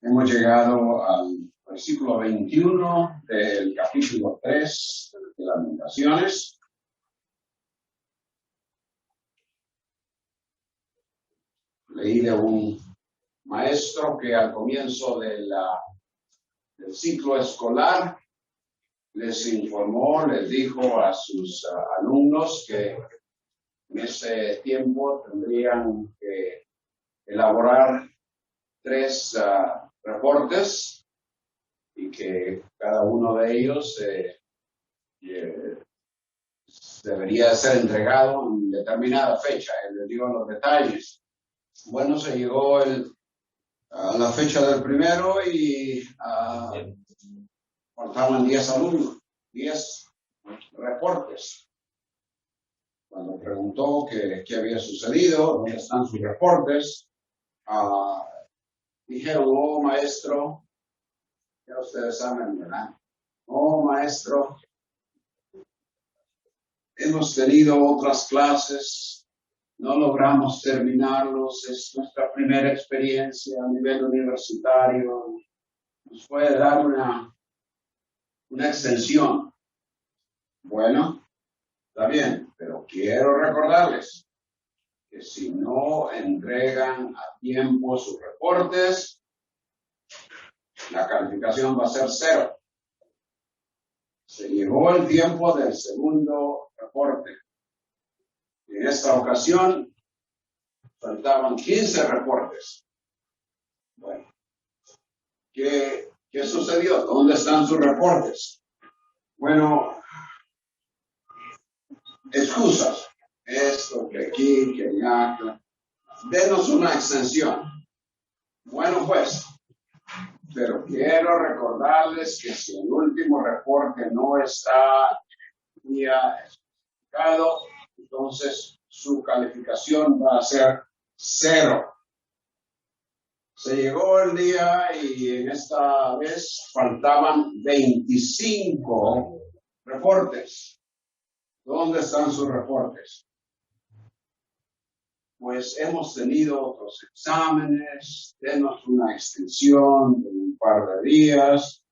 Hemos llegado al versículo 21 del capítulo 3 de Lamentaciones. Leí de un maestro que al comienzo del ciclo escolar les informó, les dijo a sus alumnos que en ese tiempo tendrían que elaborar 3 reportes y que cada uno de ellos debería ser entregado en determinada fecha. Él les dio los detalles. Bueno, se llegó a la fecha del primero y faltaban 10 alumnos, 10 reportes. Cuando preguntó qué había sucedido, dónde están sus reportes, dijeron, oh maestro, ya ustedes saben, ¿verdad? Oh maestro, hemos tenido otras clases, no logramos terminarlos, es nuestra primera experiencia a nivel universitario, nos puede dar una extensión. Bueno, está bien, pero quiero recordarles que si no entregan a tiempo sus reportes, la calificación va a ser 0. Se llegó el tiempo del segundo reporte. En esta ocasión faltaban 15 reportes. Bueno, ¿qué sucedió? ¿Dónde están sus reportes? Bueno, excusas. Esto, que aquí, que allá. Denos una extensión. Bueno, pues, pero quiero recordarles que si el último reporte no está ya explicado, entonces su calificación va a ser 0. Se llegó el día y en esta vez faltaban 25 reportes. ¿Dónde están sus reportes? Pues hemos tenido otros exámenes, denos una extensión de un par de días.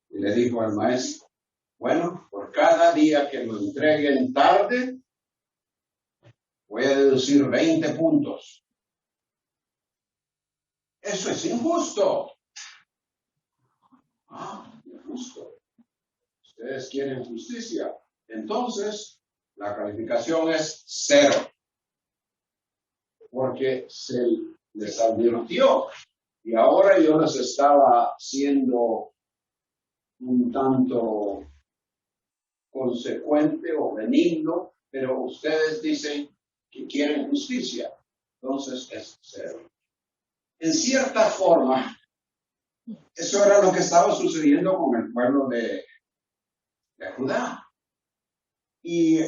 Y le dijo al maestro, bueno, por cada día que lo entreguen tarde, voy a deducir 20 puntos. Eso es injusto. Injusto. Ustedes quieren justicia. Entonces, la calificación es 0. Porque se les advirtió. Y ahora yo les estaba siendo un tanto consecuente o benigno, pero ustedes dicen que quieren justicia. Entonces es 0. En cierta forma, eso era lo que estaba sucediendo con el pueblo de Judá. Y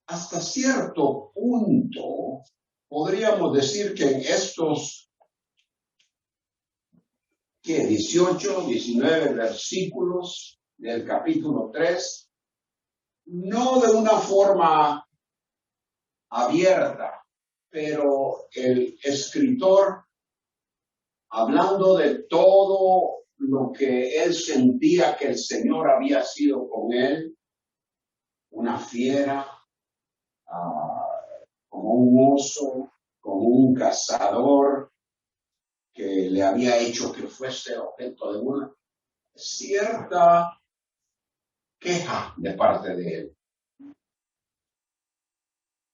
hasta cierto punto, podríamos decir que en estos 18, 19 versículos del capítulo 3, no de una forma abierta, pero el escritor, hablando de todo lo que él sentía que el Señor había sido con él, una fiera, como un oso, como un cazador, que le había hecho que fuese objeto de una cierta queja de parte de él.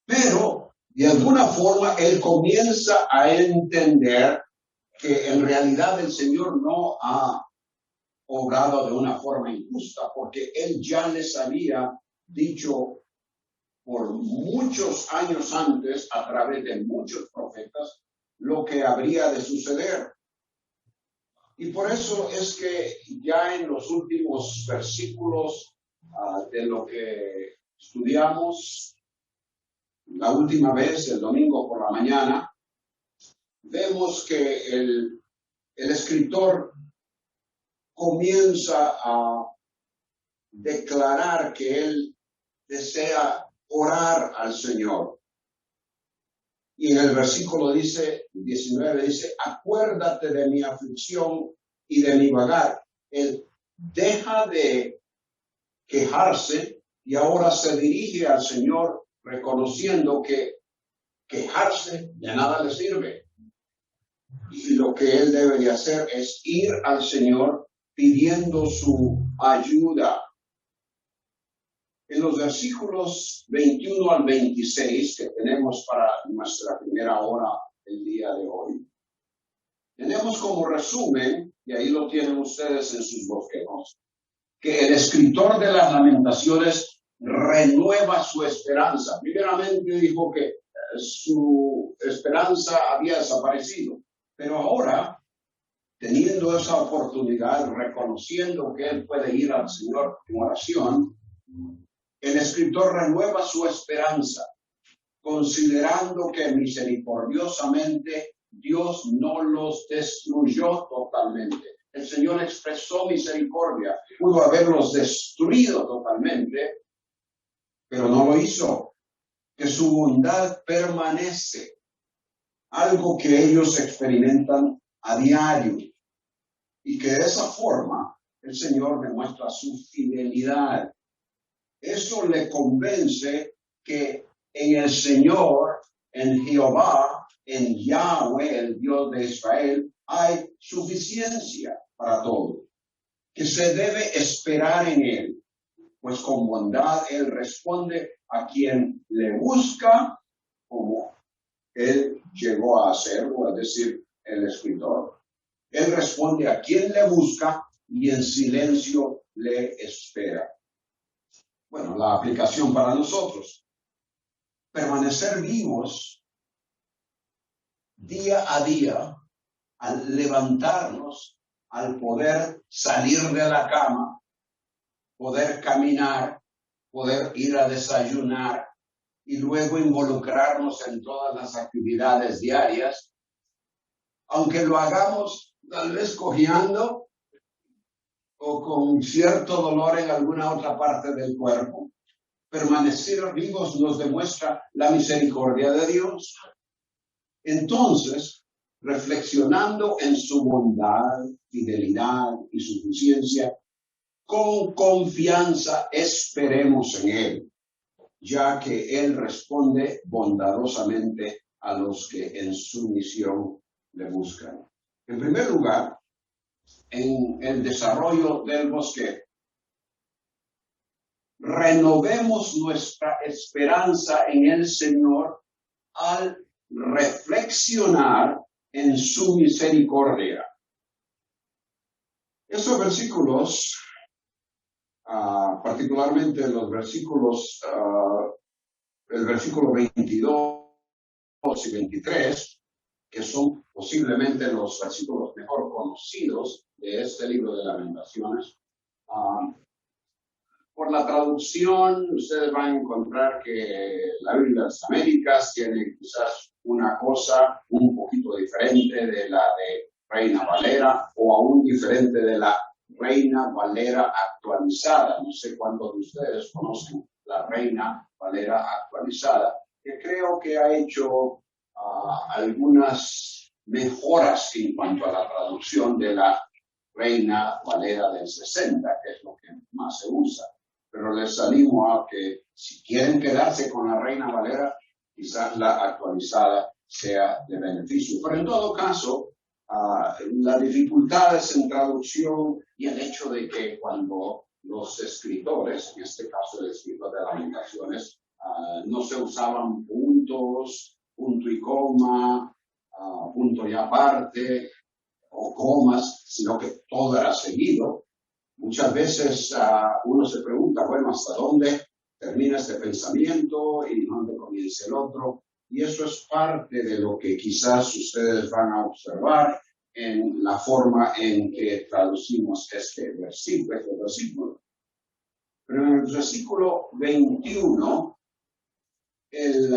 Pero, de alguna forma, él comienza a entender que en realidad el Señor no ha obrado de una forma injusta, porque él ya les había dicho por muchos años antes, a través de muchos profetas, lo que habría de suceder. Y por eso es que ya en los últimos versículos de lo que estudiamos la última vez, el domingo por la mañana, vemos que el escritor comienza a declarar que él desea orar al Señor. Y en el versículo 19 dice, acuérdate de mi aflicción y de divagar. Él deja de quejarse y ahora se dirige al Señor reconociendo que quejarse de nada le sirve. Y lo que él debe de hacer es ir al Señor pidiendo su ayuda. En los versículos 21 al 26 que tenemos para nuestra primera hora el día de hoy, tenemos como resumen, y ahí lo tienen ustedes en sus bosquejos, que el escritor de las Lamentaciones renueva su esperanza. Primeramente dijo que su esperanza había desaparecido, pero ahora, teniendo esa oportunidad, reconociendo que él puede ir al Señor en oración, el escritor renueva su esperanza, considerando que misericordiosamente Dios no los destruyó totalmente. El Señor expresó misericordia, pudo haberlos destruido totalmente, pero no lo hizo. Que su bondad permanece, algo que ellos experimentan a diario, y que de esa forma el Señor demuestra su fidelidad. Eso le convence que en el Señor, en Jehová, en Yahweh, el Dios de Israel, hay suficiencia para todo, que se debe esperar en él, pues con bondad él responde a quien le busca, como él llegó a hacerlo, es decir, el escritor. Él responde a quien le busca y en silencio le espera. Bueno, la aplicación para nosotros. Permanecer vivos día a día, al levantarnos, al poder salir de la cama, poder caminar, poder ir a desayunar y luego involucrarnos en todas las actividades diarias, aunque lo hagamos tal vez cojeando o con cierto dolor en alguna otra parte del cuerpo. Permanecer vivos nos demuestra la misericordia de Dios. Entonces, reflexionando en su bondad, fidelidad y suficiencia, con confianza esperemos en Él, ya que Él responde bondadosamente a los que en su misión le buscan. En primer lugar, en el desarrollo del bosque, renovemos nuestra esperanza en el Señor al reflexionar en su misericordia. Esos versículos, particularmente los versículos, el versículo 22 y 23, que son posiblemente los versículos mejor conocidos de este libro de Lamentaciones. Por la traducción, ustedes van a encontrar que la Biblia de las Américas tiene quizás una cosa un poquito diferente de la de Reina Valera, o aún diferente de la Reina Valera actualizada. No sé cuántos de ustedes conocen la Reina Valera actualizada, que creo que ha hecho algunas mejoras en cuanto a la traducción de la Reina Valera del 60, que es lo que más se usa. Pero les animo a que si quieren quedarse con la Reina Valera, quizás la actualizada sea de beneficio. Pero en todo caso, las dificultades en traducción y el hecho de que cuando los escritores, en este caso el escritor de Lamentaciones, no se usaban puntos, punto y coma, punto y aparte, o comas, sino que todo era seguido. Muchas veces uno se pregunta, bueno, ¿hasta dónde termina este pensamiento y dónde comienza el otro? Y eso es parte de lo que quizás ustedes van a observar en la forma en que traducimos este versículo. Pero en el versículo 21, el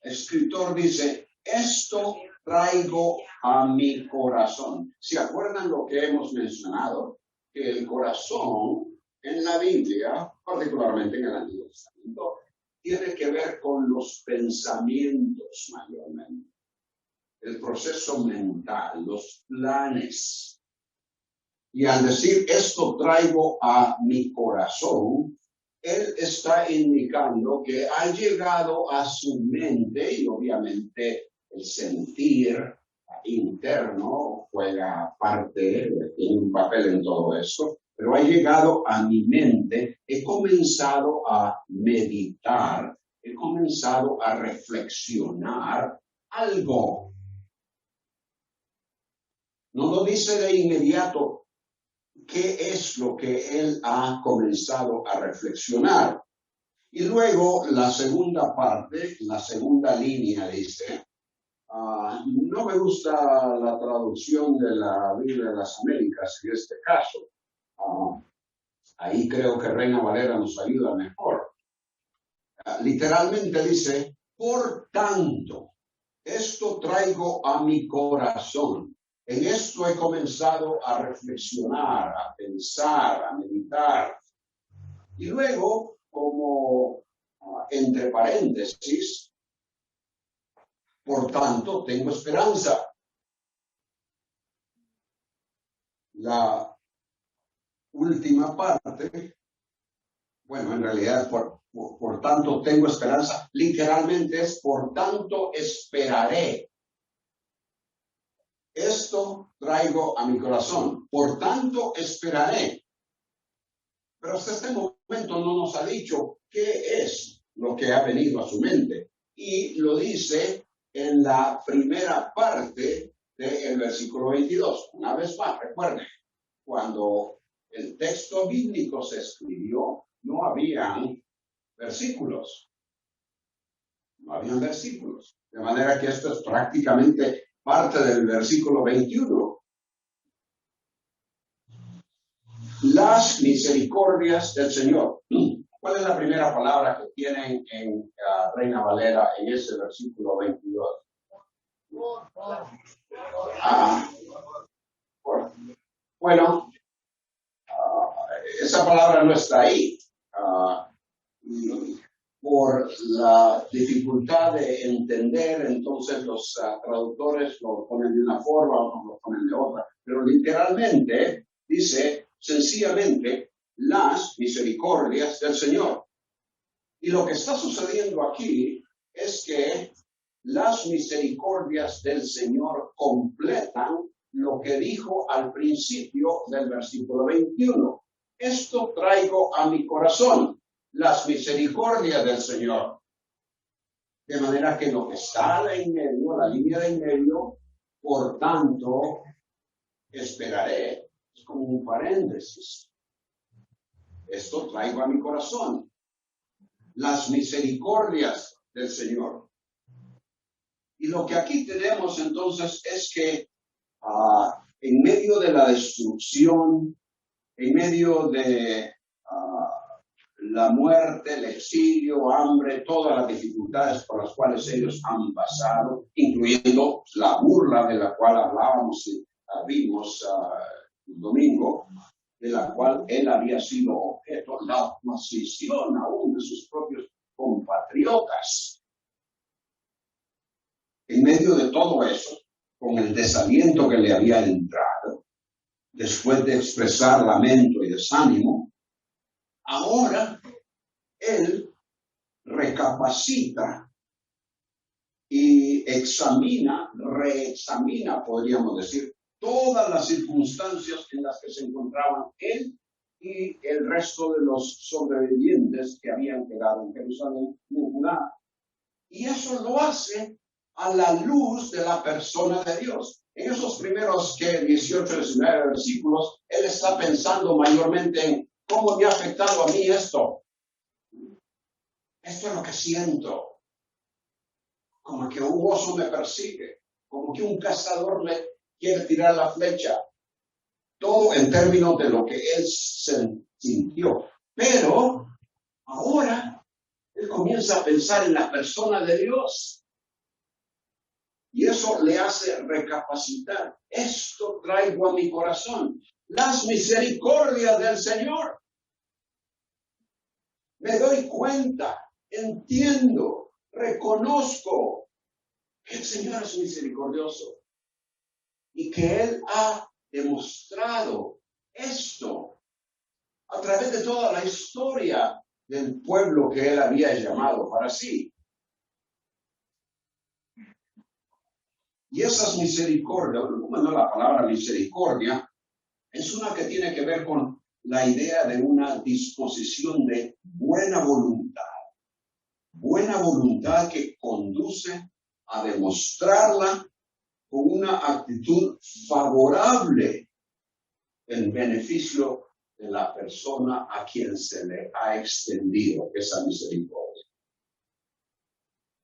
escritor dice, esto traigo a mi corazón. ¿Se acuerdan lo que hemos mencionado? Que el corazón en la Biblia, particularmente en el Antiguo Testamento, tiene que ver con los pensamientos mayormente. El proceso mental, los planes. Y al decir esto traigo a mi corazón, él está indicando que ha llegado a su mente, y obviamente el sentir interno juega parte, tiene un papel en todo esto, pero ha llegado a mi mente, he comenzado a meditar, he comenzado a reflexionar algo. No lo dice de inmediato qué es lo que él ha comenzado a reflexionar. Y luego la segunda parte, la segunda línea dice, no me gusta la traducción de la Biblia de las Américas en este caso. Ahí creo que Reina Valera nos ayuda mejor. Literalmente dice, por tanto, esto traigo a mi corazón. En esto he comenzado a reflexionar, a pensar, a meditar. Y luego, como entre paréntesis, por tanto, tengo esperanza. La última parte, bueno, en realidad, por tanto, tengo esperanza. Literalmente es, por tanto, esperaré. Esto traigo a mi corazón, por tanto esperaré. Pero hasta este momento no nos ha dicho qué es lo que ha venido a su mente. Y lo dice en la primera parte del versículo 22. Una vez más, recuerden, cuando el texto bíblico se escribió, no habían versículos. No habían versículos. De manera que esto es prácticamente parte del versículo 21. Las misericordias del Señor. ¿Cuál es la primera palabra que tienen en Reina Valera en ese versículo 22? Bueno, esa palabra no está ahí. Por la dificultad de entender, entonces los traductores lo ponen de una forma, otros lo ponen de otra. Pero literalmente dice sencillamente las misericordias del Señor. Y lo que está sucediendo aquí es que las misericordias del Señor completan lo que dijo al principio del versículo 21. Esto traigo a mi corazón, las misericordias del Señor. De manera que lo que está en medio, la línea de en medio, por tanto, esperaré. Es como un paréntesis. Esto traigo a mi corazón, las misericordias del Señor. Y lo que aquí tenemos entonces es que en medio de la destrucción, en medio de la muerte, el exilio, hambre, todas las dificultades por las cuales ellos han pasado, incluyendo la burla de la cual hablábamos y vimos el domingo, de la cual él había sido objeto, la oposición aún de sus propios compatriotas. En medio de todo eso, con el desaliento que le había entrado, después de expresar lamento y desánimo, ahora él recapacita y reexamina, podríamos decir, todas las circunstancias en las que se encontraban él y el resto de los sobrevivientes que habían quedado en Jerusalén y en Judá. Y eso lo hace a la luz de la persona de Dios. En esos primeros 18, 19 versículos, él está pensando mayormente en cómo me ha afectado a mí esto. Esto es lo que siento. Como que un oso me persigue, como que un cazador le quiere tirar la flecha. Todo en términos de lo que él sintió. Pero ahora él comienza a pensar en la persona de Dios. Y eso le hace recapacitar. Esto traigo a mi corazón. Las misericordias del Señor. Me doy cuenta, entiendo, reconozco que el Señor es misericordioso y que Él ha demostrado esto a través de toda la historia del pueblo que él había llamado para sí. Y esas misericordias, bueno, la palabra misericordia es una que tiene que ver con la idea de una disposición de buena voluntad que conduce a demostrarla con una actitud favorable en beneficio de la persona a quien se le ha extendido esa misericordia.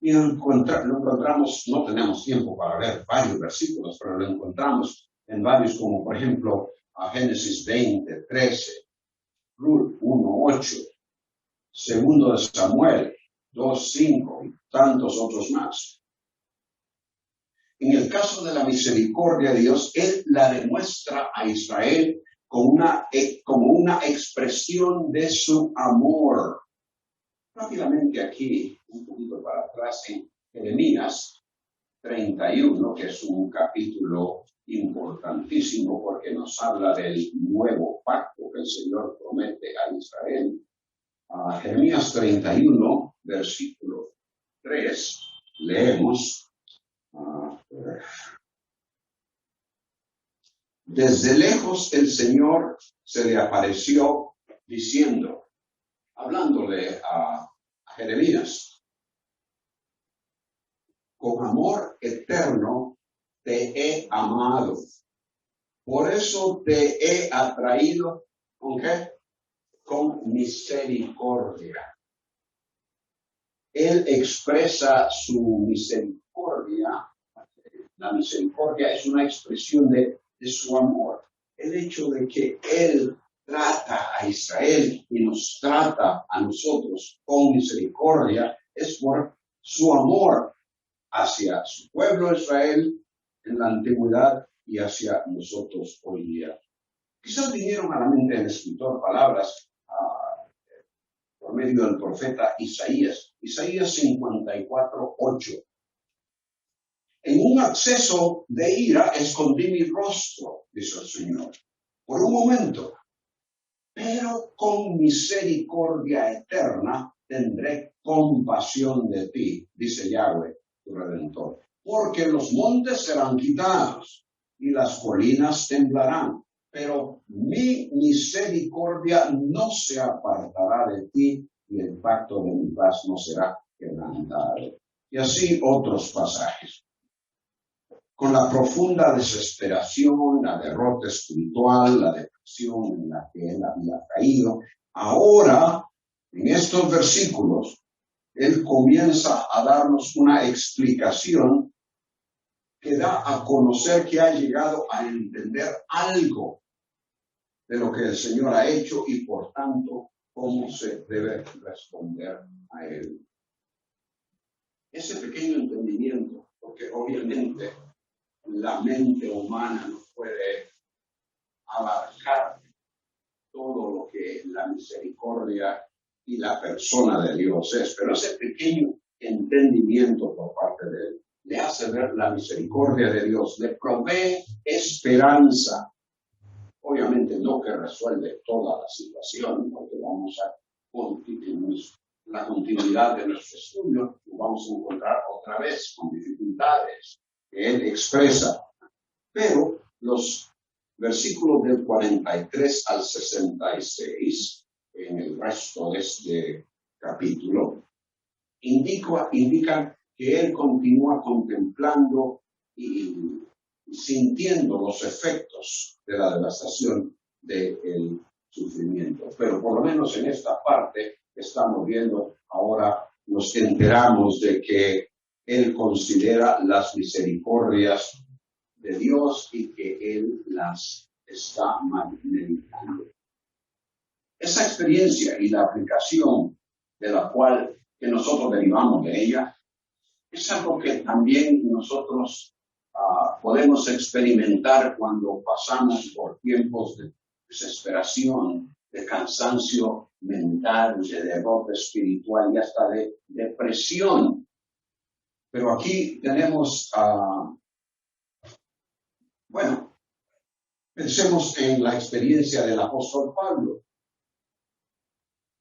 Y lo encontramos, no tenemos tiempo para leer varios versículos, pero lo encontramos en varios, como por ejemplo a Génesis 20, 13, Ruth 1, 8, Segundo de Samuel 2, 5 y tantos otros más. En el caso de la misericordia de Dios, Él la demuestra a como una expresión de su amor. Rápidamente aquí, un poquito para atrás, en Jeremías 31, que es un capítulo importantísimo porque nos habla del nuevo pacto que el Señor promete a Israel. Jeremías 31, versículo 3, leemos. Desde lejos el Señor se le apareció diciendo, hablándole a Jeremías, con amor eterno te he amado, por eso te he atraído, ¿con qué? Con misericordia. Él expresa su misericordia. La misericordia es una expresión de su amor. El hecho de que Él trata a Israel y nos trata a nosotros con misericordia es por su amor hacia su pueblo Israel en la antigüedad y hacia nosotros hoy día. Quizás vinieron a la mente del escritor palabras por medio del profeta Isaías. Isaías 54, 8. En un acceso de ira escondí mi rostro, dice el Señor, por un momento, pero con misericordia eterna tendré compasión de ti, dice Yahweh, tu Redentor. Porque los montes serán quitados y las colinas temblarán, pero mi misericordia no se apartará de ti y el pacto de mi paz no será quebrantado. Y así otros pasajes. Con la profunda desesperación, la derrota espiritual, la depresión en la que él había caído, ahora, en estos versículos, él comienza a darnos una explicación que da a conocer que ha llegado a entender algo de lo que el Señor ha hecho y, por tanto, cómo se debe responder a él. Ese pequeño entendimiento, porque obviamente la mente humana no puede abarcar todo lo que la misericordia y la persona de Dios es, pero ese pequeño entendimiento por parte de él le hace ver la misericordia de Dios, le provee esperanza. Obviamente no que resuelve toda la situación, porque vamos a la continuidad de nuestro estudio, nos vamos a encontrar otra vez con dificultades que él expresa, pero los versículos del 43 al 66, en el resto de este capítulo, indican que él continúa contemplando y sintiendo los efectos de la devastación del sufrimiento. Pero por lo menos en esta parte que estamos viendo ahora, nos enteramos de que él considera las misericordias de Dios y que él las está meditando. Esa experiencia y la aplicación de la cual que nosotros derivamos de ella es algo que también nosotros podemos experimentar cuando pasamos por tiempos de desesperación, de cansancio mental, de derrota espiritual y hasta de depresión. Pero aquí tenemos, Pensemos en la experiencia del apóstol Pablo.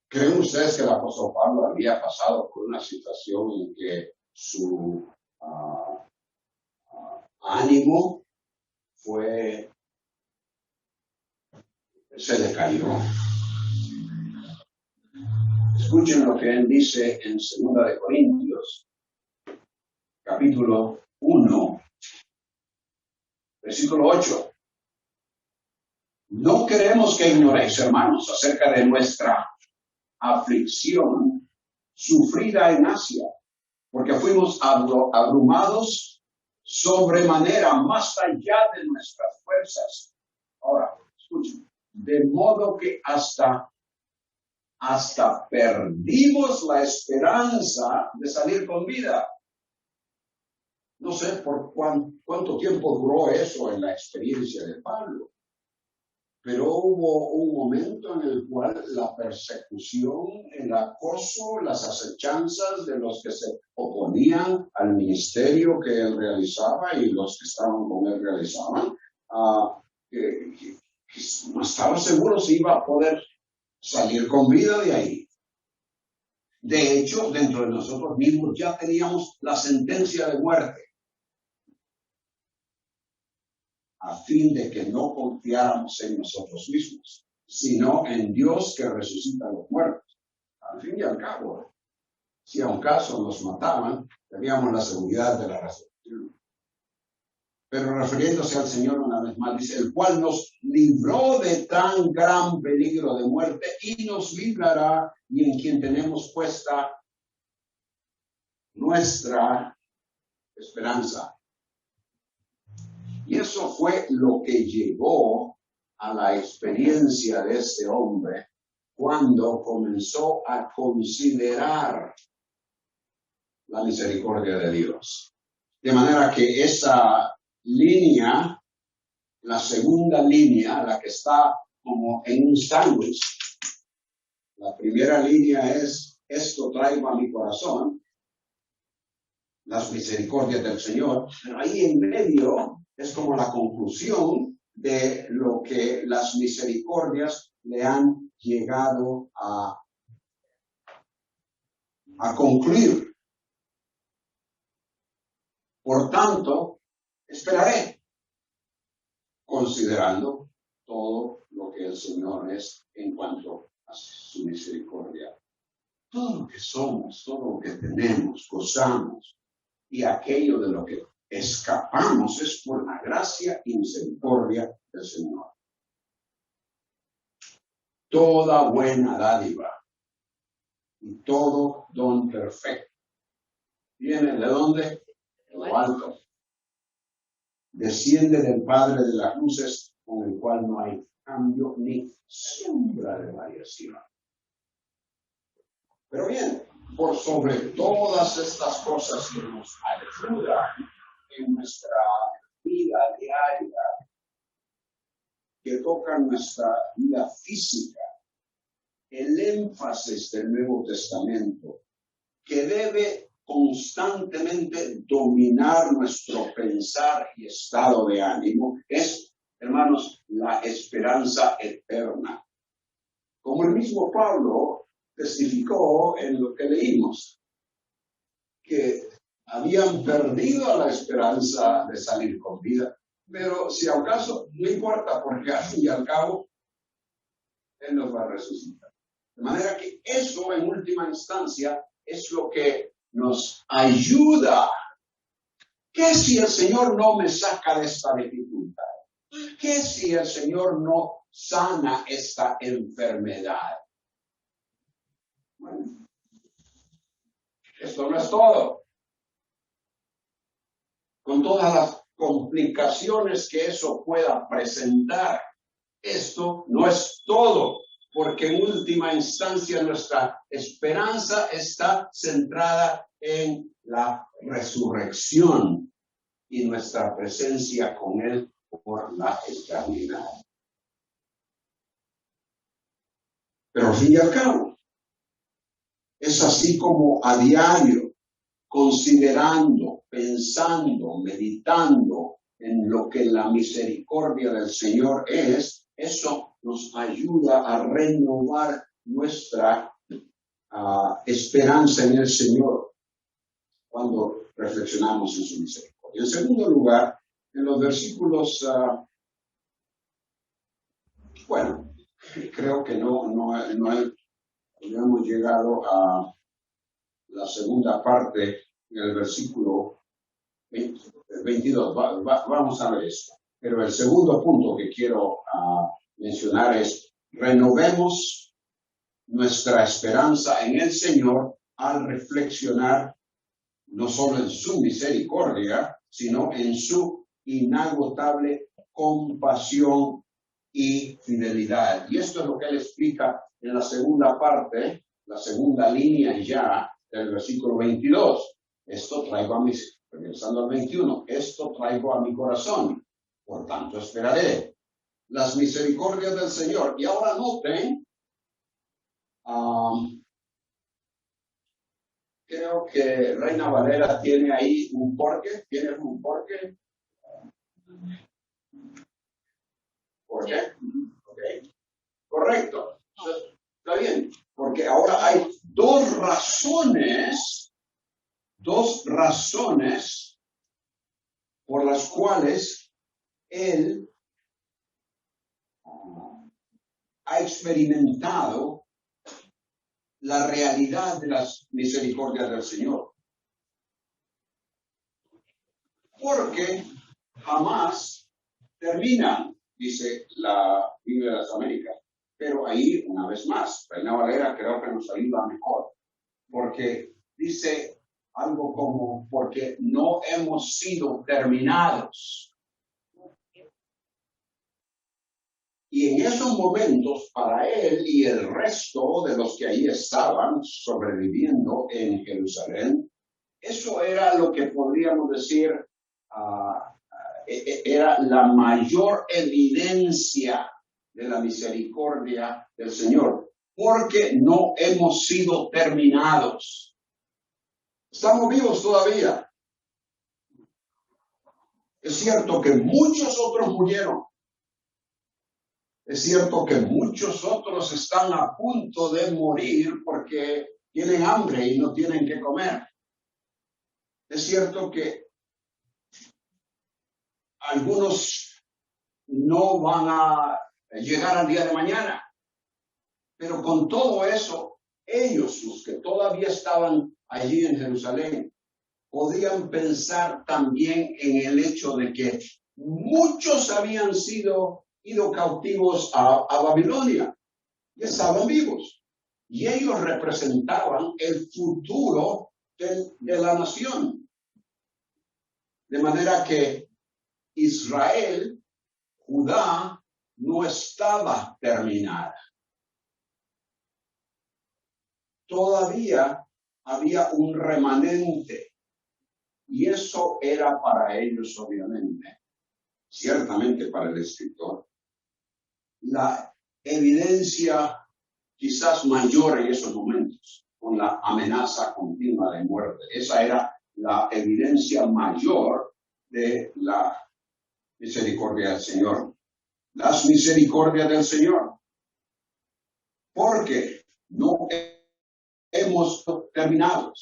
¿Creen ustedes que el apóstol Pablo había pasado por una situación en que su ánimo se decayó? Escuchen lo que él dice en 2 de Corintios, capítulo 1, versículo 8. No queremos que ignoréis, hermanos, acerca de nuestra aflicción sufrida en Asia, porque fuimos abrumados sobremanera, más allá de nuestras fuerzas. Ahora, escuchen, de modo que hasta perdimos la esperanza de salir con vida. No sé por cuánto tiempo duró eso en la experiencia de Pablo, pero hubo un momento en el cual la persecución, el acoso, las acechanzas de los que se oponían al ministerio que él realizaba y los que estaban con él realizaban, no estaba seguro si iba a poder salir con vida de ahí. De hecho, dentro de nosotros mismos ya teníamos la sentencia de muerte, a fin de que no confiáramos en nosotros mismos, sino en Dios que resucita a los muertos. Al fin y al cabo, si a un caso nos mataban, teníamos la seguridad de la resurrección. Pero refiriéndose al Señor una vez más, dice, el cual nos libró de tan gran peligro de muerte y nos librará, y en quien tenemos puesta nuestra esperanza. Y eso fue lo que llevó a la experiencia de este hombre cuando comenzó a considerar la misericordia de Dios. De manera que esa línea, la segunda línea, la que está como en un sándwich, la primera línea es, esto traigo a mi corazón, las misericordias del Señor, pero ahí en medio es como la conclusión de lo que las misericordias le han llegado a concluir. Por tanto, esperaré, considerando todo lo que el Señor es en cuanto a su misericordia. Todo lo que somos, todo lo que tenemos, gozamos, y aquello de lo que escapamos es por la gracia y misericordia del Señor. Toda buena dádiva y todo don perfecto viene ¿de dónde? De lo alto. Desciende del Padre de las luces, con el cual no hay cambio ni sombra de variación. Pero bien, por sobre todas estas cosas que nos ayudan en nuestra vida diaria, que tocan nuestra vida física, el énfasis del Nuevo Testamento, que debe constantemente dominar nuestro pensar y estado de ánimo, es, hermanos, la esperanza eterna. Como el mismo Pablo testificó en lo que leímos, que habían perdido la esperanza de salir con vida, pero si acaso no importa, porque al fin y al cabo Él nos va a resucitar. De manera que eso en última instancia es lo que nos ayuda. ¿Qué si el Señor no me saca de esta dificultad? ¿Qué si el Señor no sana esta enfermedad? Bueno, esto no es todo. Con todas las complicaciones que eso pueda presentar, esto no es todo, porque en última instancia nuestra esperanza está centrada en la resurrección y nuestra presencia con Él por la eternidad. Pero al fin y al cabo, es así como a diario, considerando, pensando, meditando en lo que la misericordia del Señor es, eso nos ayuda a renovar nuestra esperanza en el Señor cuando reflexionamos en su misericordia. En segundo lugar, en los versículos, creo que no hemos llegado a la segunda parte del versículo 22. Vamos a ver esto. Pero el segundo punto que quiero mencionar es: renovemos nuestra esperanza en el Señor al reflexionar no solo en su misericordia, sino en su inagotable compasión y fidelidad. Y esto es lo que él explica en la segunda parte, la segunda línea ya del versículo 22. Esto traigo a mis, regresando al 21, esto traigo a mi corazón, por tanto esperaré las misericordias del Señor. Y ahora noten, creo que Reina Valera tiene ahí un porqué. ¿Tienes un porqué? ¿Por qué? Okay. Correcto. Está bien. Porque ahora hay dos razones por las cuales él ha experimentado la realidad de las misericordias del Señor. Porque jamás terminan, dice la Biblia de las Américas. Pero ahí, una vez más, Reina Valera creo que nos ayuda mejor. Porque dice algo como, porque no hemos sido terminados. Y en esos momentos, para él y el resto de los que ahí estaban sobreviviendo en Jerusalén, eso era lo que podríamos decir, era la mayor evidencia de la misericordia del Señor, porque no hemos sido terminados. Estamos vivos todavía. Es cierto que muchos otros murieron. Es cierto que muchos otros están a punto de morir porque tienen hambre y no tienen que comer. Es cierto que algunos no van a llegar al día de mañana. Pero con todo eso, ellos, los que todavía estaban allí en Jerusalén, podían pensar también en el hecho de que muchos habían ido cautivos a Babilonia y estaban vivos. Y ellos representaban el futuro de la nación. De manera que Israel, Judá, no estaba terminada. Todavía había un remanente. Y eso era para ellos, obviamente, ciertamente para el escritor, la evidencia quizás mayor en esos momentos, con la amenaza continua de muerte. Esa era la evidencia mayor de la misericordia del Señor. Las misericordias del Señor. Porque no hemos terminado.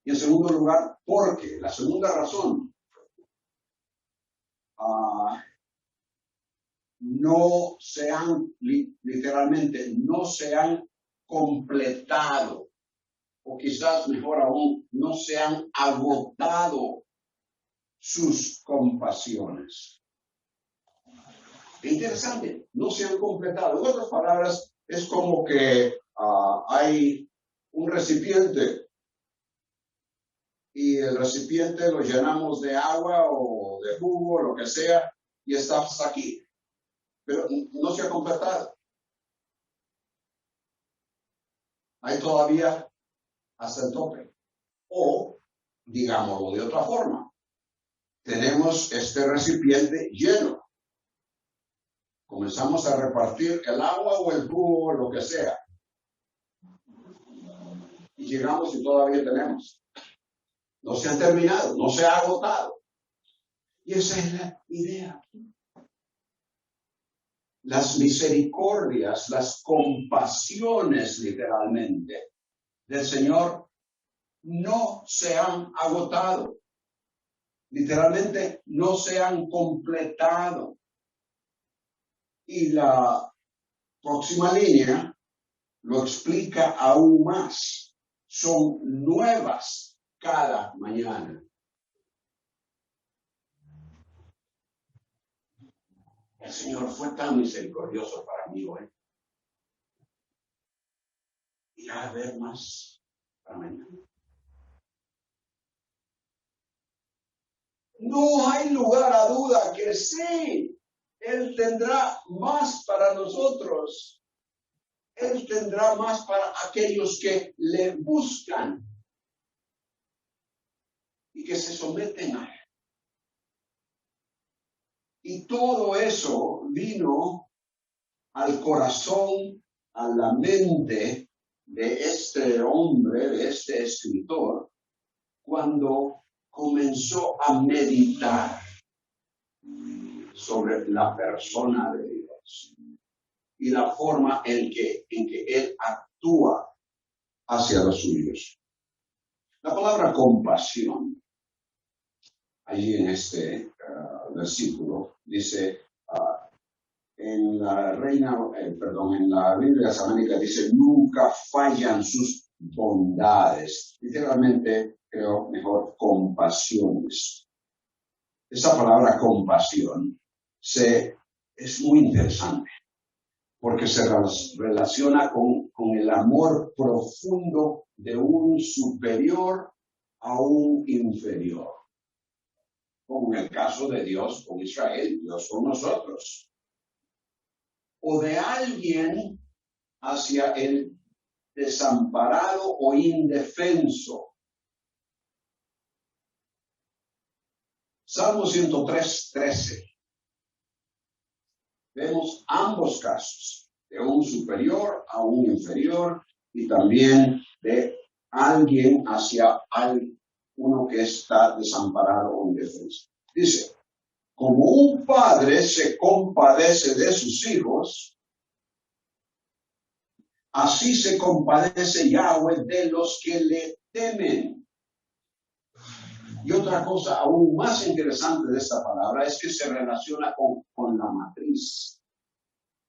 Y en segundo lugar, porque la segunda razón, no se han, literalmente, no se han completado, o quizás mejor aún, no se han agotado sus compasiones. Interesante, no se han completado. En otras palabras, es como que hay un recipiente y el recipiente lo llenamos de agua o de jugo, lo que sea, y está hasta aquí. Pero no se ha completado. Hay todavía hasta el tope. O, digámoslo de otra forma, tenemos este recipiente lleno. Comenzamos a repartir el agua o el jugo o lo que sea. Y llegamos y todavía tenemos. No se han terminado, no se ha agotado. Y esa es la idea. Las misericordias, las compasiones literalmente del Señor no se han agotado. Literalmente no se han completado. Y la próxima línea lo explica aún más. Son nuevas cada mañana. El Señor fue tan misericordioso para mí hoy. Y a ver más para mañana. No hay lugar a duda que sí, Él tendrá más para nosotros. Él tendrá más para aquellos que le buscan y que se someten a Él. Y todo eso vino al corazón, a la mente de este hombre, de este escritor, cuando comenzó a meditar sobre la persona de Dios y la forma en que Él actúa hacia los suyos. La palabra compasión, allí en este versículo, dice, en la en la Biblia samánica dice, nunca fallan sus bondades. Literalmente, creo mejor, compasiones. Esa palabra compasión es muy interesante porque se relaciona con el amor profundo de un superior a un inferior. Como en el caso de Dios con Israel, Dios con nosotros. O de alguien hacia el desamparado o indefenso. Salmo 103:13. Vemos ambos casos, de un superior a un inferior y también de alguien hacia uno que está desamparado o indefenso. Dice, como un padre se compadece de sus hijos, así se compadece Yahweh de los que le temen. Y otra cosa aún más interesante de esta palabra es que se relaciona con la matriz,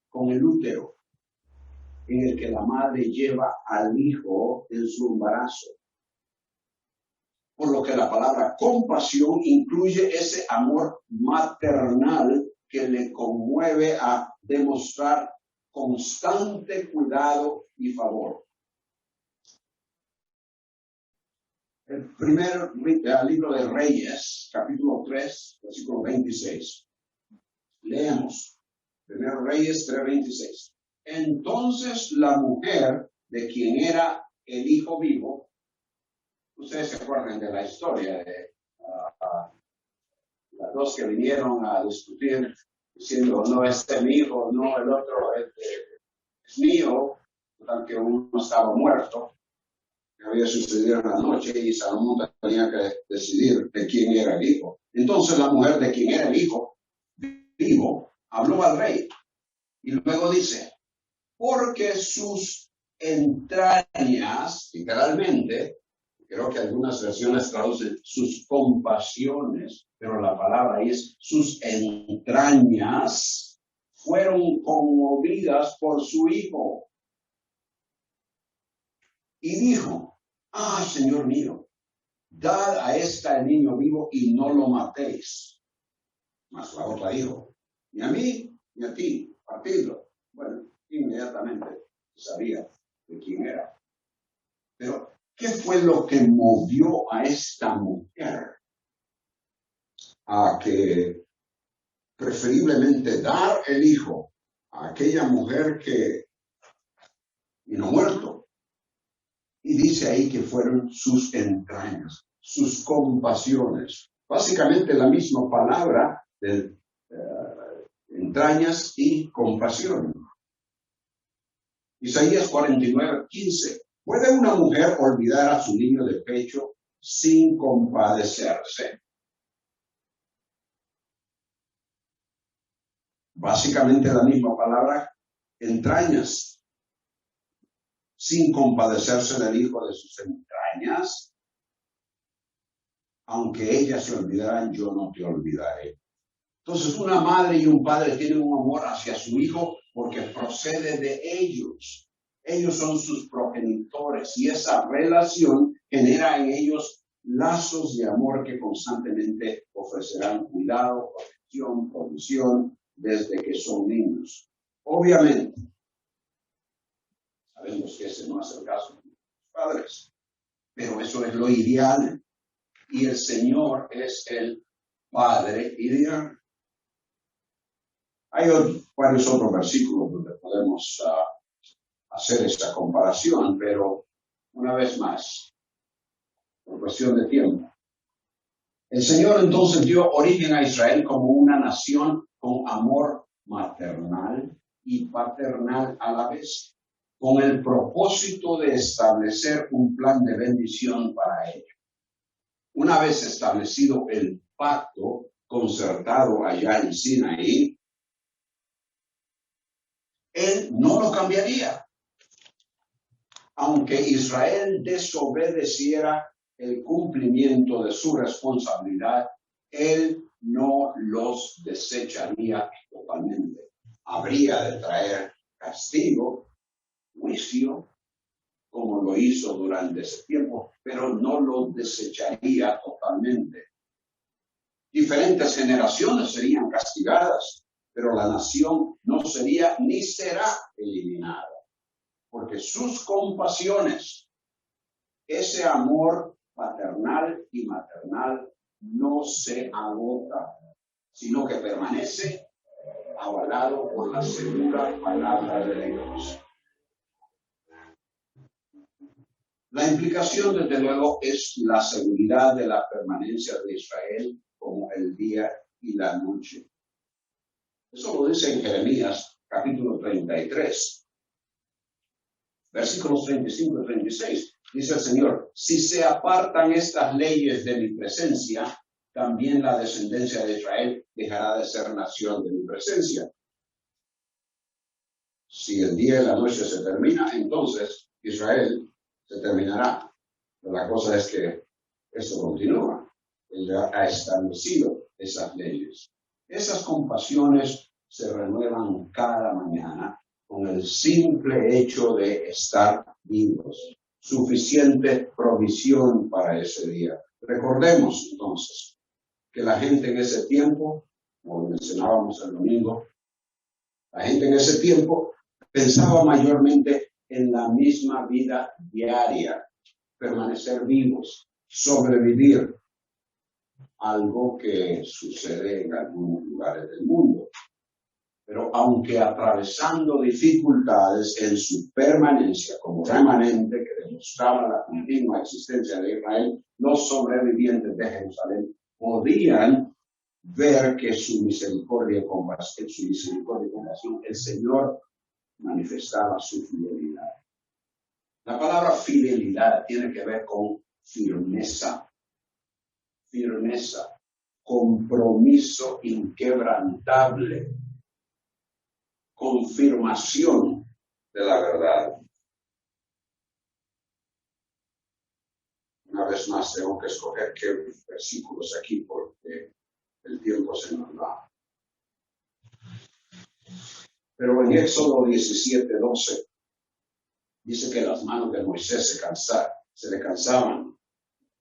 con el útero, en el que la madre lleva al hijo en su embarazo. Por lo que la palabra compasión incluye ese amor maternal que le conmueve a demostrar constante cuidado y favor. El primer libro de Reyes, capítulo 3, versículo 26. Leemos. Primero Reyes 3:26. Entonces la mujer de quien era el hijo vivo, ustedes se acuerdan de la historia de las dos que vinieron a discutir, diciendo, no, este es mi hijo, no, el otro es mío, porque uno estaba muerto, que había sucedido en la noche, y Salomón tenía que decidir de quién era el hijo. Entonces la mujer de quien era el hijo vivo habló al rey, y luego dice, porque sus entrañas, literalmente, creo que algunas versiones traducen sus compasiones, pero la palabra ahí es sus entrañas, fueron conmovidas por su hijo. Y dijo, Señor mío, dad a el niño vivo y no lo matéis. Mas la otra dijo, ni a mí ni a ti, partidlo. Bueno, inmediatamente sabía de quién era. Pero, ¿qué fue lo que movió a esta mujer a que preferiblemente dar el hijo a aquella mujer que vino muerto? Y dice ahí que fueron sus entrañas, sus compasiones. Básicamente la misma palabra de entrañas y compasión. Isaías 49:15. ¿Puede una mujer olvidar a su niño de pecho sin compadecerse? Básicamente la misma palabra, entrañas, sin compadecerse del hijo de sus entrañas. Aunque ellas se olvidaran, yo no te olvidaré. Entonces, una madre y un padre tienen un amor hacia su hijo porque procede de ellos. Ellos son sus progenitores y esa relación genera en ellos lazos de amor que constantemente ofrecerán cuidado, protección, provisión desde que son niños. Obviamente, sabemos que ese no es el caso de los padres, pero eso es lo ideal y el Señor es el Padre ideal. Hay varios otros versículos donde podemos hacer esta comparación, pero una vez más, por cuestión de tiempo. El Señor entonces dio origen a Israel como una nación con amor maternal y paternal a la vez, con el propósito de establecer un plan de bendición para ellos. Una vez establecido el pacto concertado allá en Sinaí, Él no lo cambiaría. Aunque Israel desobedeciera el cumplimiento de su responsabilidad, Él no los desecharía totalmente. Habría de traer castigo, juicio, como lo hizo durante ese tiempo, pero no lo desecharía totalmente. Diferentes generaciones serían castigadas, pero la nación no sería ni será eliminada, porque sus compasiones, ese amor paternal y maternal no se agota, sino que permanece avalado por la segura palabra de Dios. La implicación, desde luego, es la seguridad de la permanencia de Israel como el día y la noche. Eso lo dice en Jeremías, capítulo 33, versículos 35 y 36. Dice el Señor, si se apartan estas leyes de mi presencia, también la descendencia de Israel dejará de ser nación de mi presencia. Si el día y la noche se termina, entonces Israel se terminará. Pero la cosa es que esto continúa. Él ya ha establecido esas leyes. Esas compasiones se renuevan cada mañana con el simple hecho de estar vivos. Suficiente provisión para ese día. Recordemos entonces que la gente en ese tiempo, como mencionábamos el domingo, la gente en ese tiempo pensaba mayormente en la misma vida diaria, permanecer vivos, sobrevivir, algo que sucede en algunos lugares del mundo. Pero aunque atravesando dificultades en su permanencia como remanente que demostraba la continua existencia de Israel, los sobrevivientes de Jerusalén podían ver que su misericordia y compasión, el Señor manifestaba su fidelidad. La palabra fidelidad tiene que ver con firmeza, compromiso inquebrantable, confirmación de la verdad. Una vez más tengo que escoger qué versículos aquí porque el tiempo se nos va. Pero en Éxodo 17:12 dice que las manos de Moisés se le cansaban.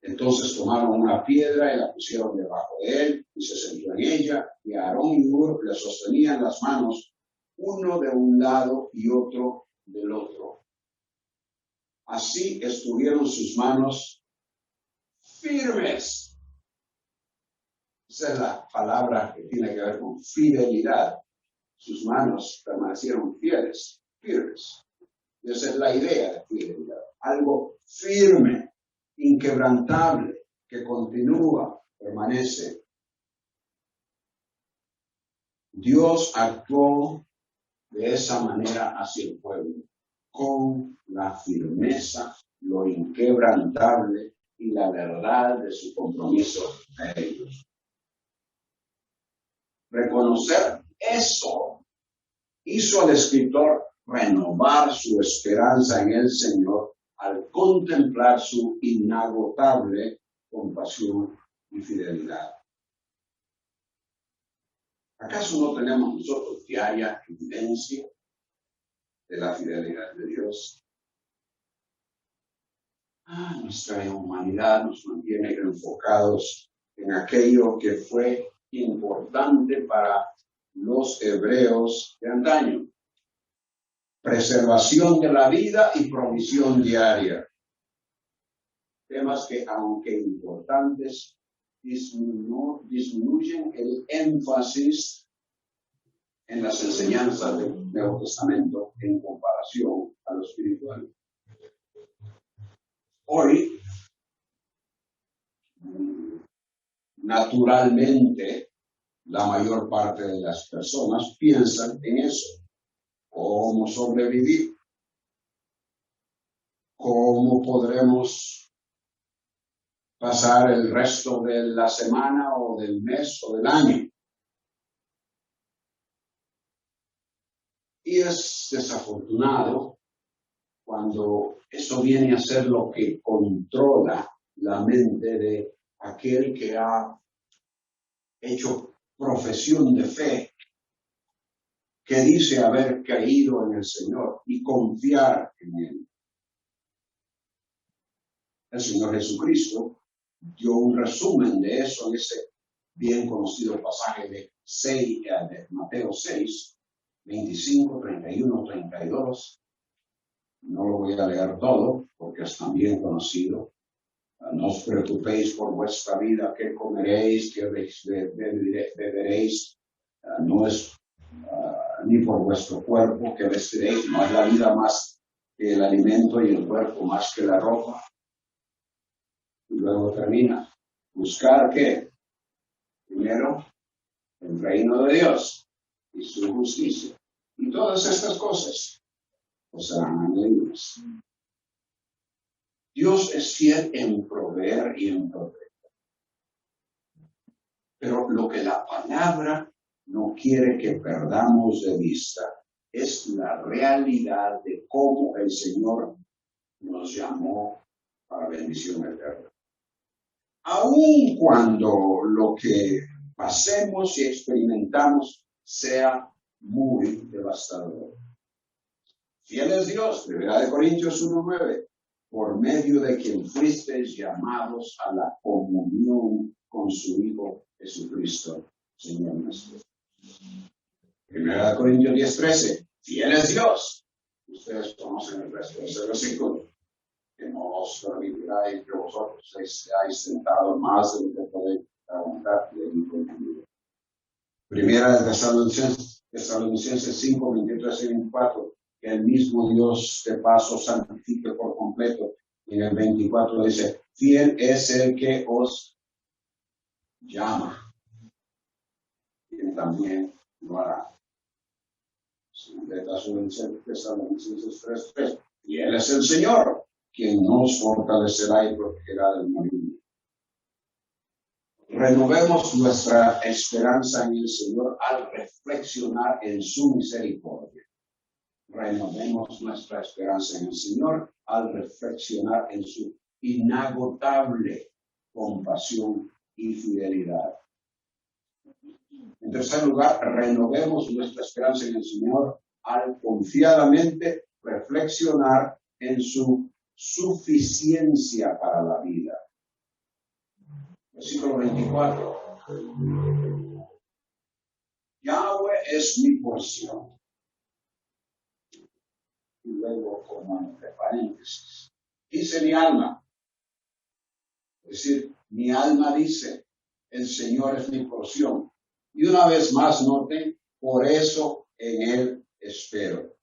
Entonces tomaron una piedra y la pusieron debajo de él y se sentó en ella, y Aarón y Hur le sostenían las manos, uno de un lado y otro del otro. Así estuvieron sus manos firmes. Esa es la palabra que tiene que ver con fidelidad. Sus manos permanecieron firmes. Y esa es la idea de fidelidad. Algo firme, inquebrantable, que continúa, permanece. Dios actuó de esa manera hacia el pueblo, con la firmeza, lo inquebrantable y la verdad de su compromiso a ellos. Reconocer eso hizo al escritor renovar su esperanza en el Señor al contemplar su inagotable compasión y fidelidad. ¿Acaso no tenemos nosotros diaria evidencia de la fidelidad de Dios? Nuestra humanidad nos mantiene enfocados en aquello que fue importante para los hebreos de antaño: preservación de la vida y provisión diaria. Temas que, aunque importantes, disminuyen el énfasis en las enseñanzas del Nuevo Testamento en comparación a lo espiritual. Hoy, naturalmente, la mayor parte de las personas piensan en eso: cómo sobrevivir, cómo podremos pasar el resto de la semana o del mes o del año. Y es desafortunado cuando eso viene a ser lo que controla la mente de aquel que ha hecho profesión de fe, que dice haber creído en el Señor y confiar en Él. El Señor Jesucristo dio un resumen de eso en ese bien conocido pasaje de Mateo 6, 25, 31, 32. No lo voy a leer todo porque es también conocido. No os preocupéis por vuestra vida, qué comeréis, qué beberéis. No es ni por vuestro cuerpo que vestiréis. No es la vida más que el alimento y el cuerpo más que la ropa. Y luego termina: buscar ¿qué? Primero el reino de Dios y su justicia, y todas estas cosas os serán añadidas. Dios es fiel en proveer y en proteger. Pero lo que la palabra no quiere que perdamos de vista es la realidad de cómo el Señor nos llamó para bendición eterna. Aun cuando lo que pasemos y experimentamos sea muy devastador. Fiel es Dios, 1 Corintios 1:9, por medio de quien fuisteis llamados a la comunión con su Hijo Jesucristo, Señor nuestro. 1 Corintios 10:13, fiel es Dios. Ustedes conocen el resto de ese versículo: que no os permitirá entre vosotros seáis tentados más de lo que podéis aguantar y inconveniente. Primera de Tesalonicenses 5, 23 y 24, que el mismo Dios de paz os santifique por completo. Y en el 24 dice: fiel es el que os llama, quien también lo hará. De Tesalonicenses 3:3, fiel es el Señor, quien nos fortalecerá y protegerá del maligno. Renovemos nuestra esperanza en el Señor al reflexionar en su misericordia. Renovemos nuestra esperanza en el Señor al reflexionar en su inagotable compasión y fidelidad. En tercer lugar, renovemos nuestra esperanza en el Señor al confiadamente reflexionar en su suficiencia para la vida. Versículo 24. Yahweh es mi porción. Y luego, como entre paréntesis, dice mi alma. Es decir, mi alma dice: el Señor es mi porción. Y una vez más noten: por eso en Él espero.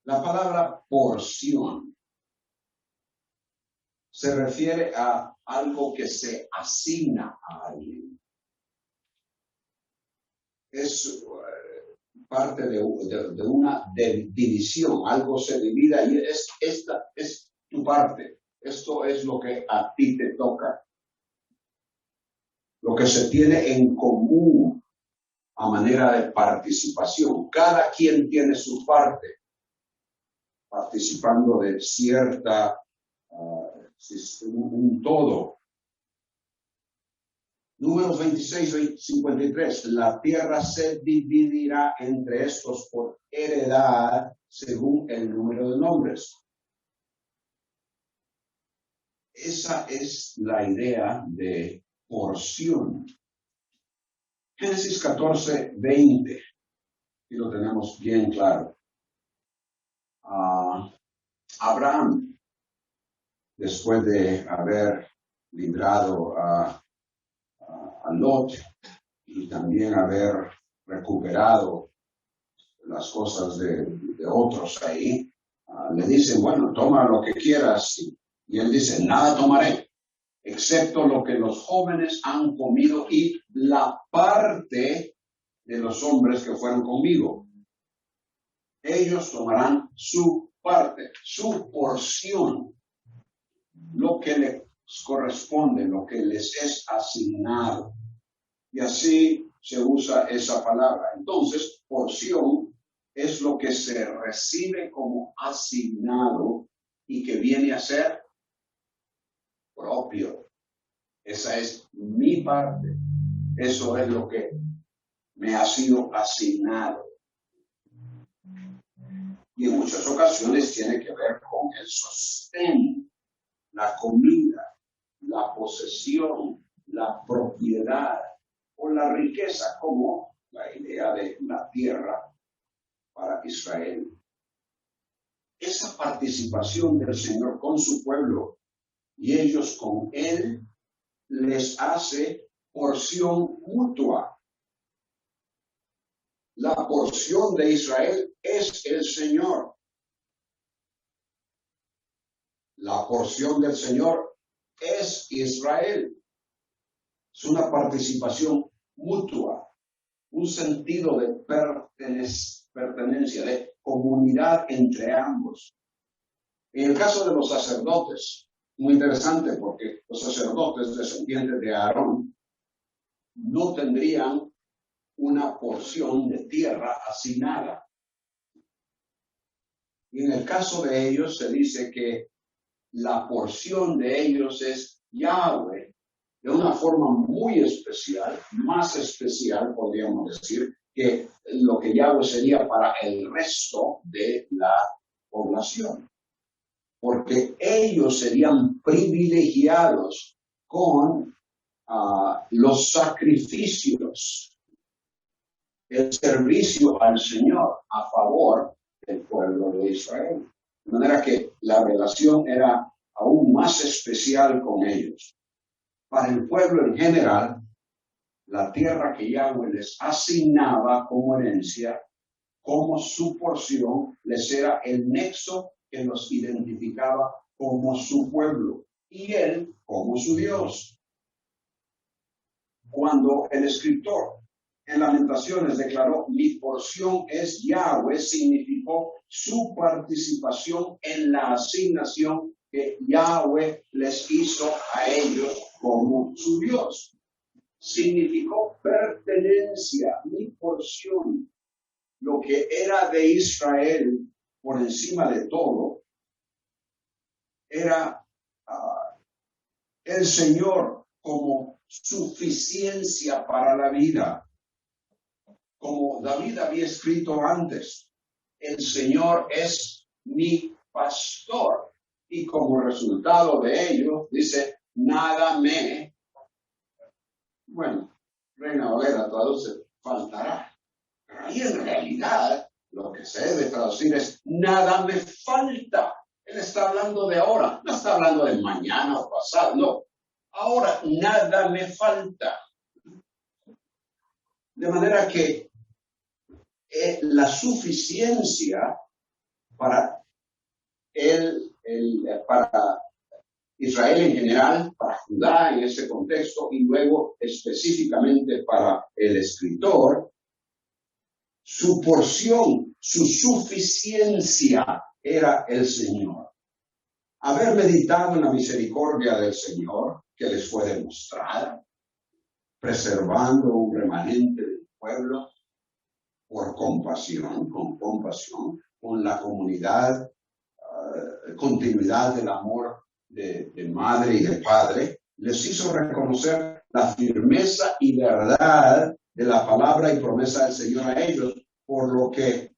La palabra porción se refiere a algo que se asigna a alguien. Es parte de una división. Algo se divida y esta es tu parte. Esto es lo que a ti te toca. Lo que se tiene en común a manera de participación. Cada quien tiene su parte, participando de cierta, un todo. Números 26-53. La tierra se dividirá entre estos por heredad según el número de nombres. Esa es la idea de porción. Génesis 14:20. Y lo tenemos bien claro. Abraham, después de haber librado a Lot y también haber recuperado las cosas de otros ahí, le dicen, bueno, toma lo que quieras. Y él dice, nada tomaré, excepto lo que los jóvenes han comido y la parte de los hombres que fueron conmigo. Ellos tomarán su parte, su porción, lo que les corresponde, lo que les es asignado. Y así se usa esa palabra. Entonces, porción es lo que se recibe como asignado y que viene a ser propio. Esa es mi parte. Eso es lo que me ha sido asignado. Y en muchas ocasiones tiene que ver con el sostén, la comida, la posesión, la propiedad o la riqueza, como la idea de la tierra para Israel. Esa participación del Señor con su pueblo y ellos con Él les hace porción mutua. La porción de Israel es el Señor. La porción del Señor es Israel. Es una participación mutua, un sentido de pertenencia, de comunidad entre ambos. En el caso de los sacerdotes, muy interesante porque los sacerdotes descendientes de Aarón no tendrían una porción de tierra asignada. Y en el caso de ellos se dice que la porción de ellos es Yahweh, de una forma muy especial, más especial podríamos decir, que lo que Yahweh sería para el resto de la población. Porque ellos serían privilegiados con los sacrificios, el servicio al Señor a favor del pueblo de Israel. De manera que la relación era aún más especial con ellos. Para el pueblo en general, la tierra que Yahweh les asignaba como herencia, como su porción, les era el nexo que los identificaba como su pueblo y Él como su Dios. Cuando el escritor en Lamentaciones declaró, mi porción es Yahweh, significó su participación en la asignación que Yahweh les hizo a ellos como su Dios. Significó pertenencia, mi porción, lo que era de Israel por encima de todo, era el Señor como suficiencia para la vida. Como David había escrito antes, el Señor es mi pastor. Y como resultado de ello, dice, nada me, bueno, Reina Valera traduce, faltará. Pero ahí en realidad, lo que se debe traducir es, nada me falta. Él está hablando de ahora, no está hablando de mañana o pasado, no. Ahora, nada me falta. De manera que la suficiencia para para Israel en general, para Judá en ese contexto y luego específicamente para el escritor, su porción, su suficiencia era el Señor. Haber meditado en la misericordia del Señor que les fue demostrada, preservando un remanente del pueblo, preocupación, con compasión, con la comunidad, continuidad del amor de madre y de padre, les hizo reconocer la firmeza y verdad de la palabra y promesa del Señor a ellos, por lo que,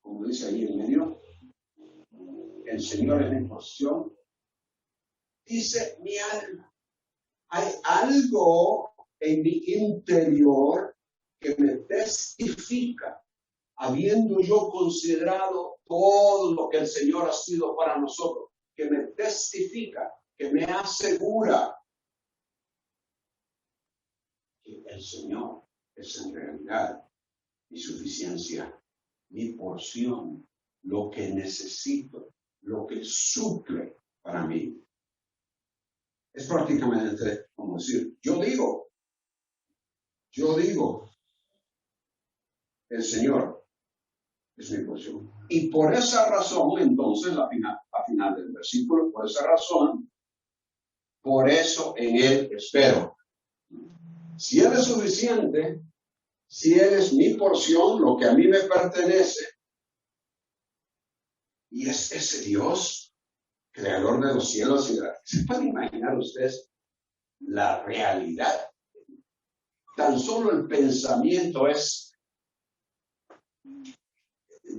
como dice ahí en medio, el Señor es mi porción. Dice mi alma, hay algo en mi interior que me testifica, habiendo yo considerado todo lo que el Señor ha sido para nosotros, que me testifica, que me asegura que el Señor es en realidad mi suficiencia, mi porción, lo que necesito, lo que suple para mí. Es prácticamente como decir, yo digo, el Señor es mi porción. Y por esa razón, entonces, a final del versículo, por esa razón, por eso en Él espero. Si Él es suficiente, si Él es mi porción, lo que a mí me pertenece, y es ese Dios, creador de los cielos y de la tierra. ¿Se pueden imaginar ustedes la realidad? Tan solo el pensamiento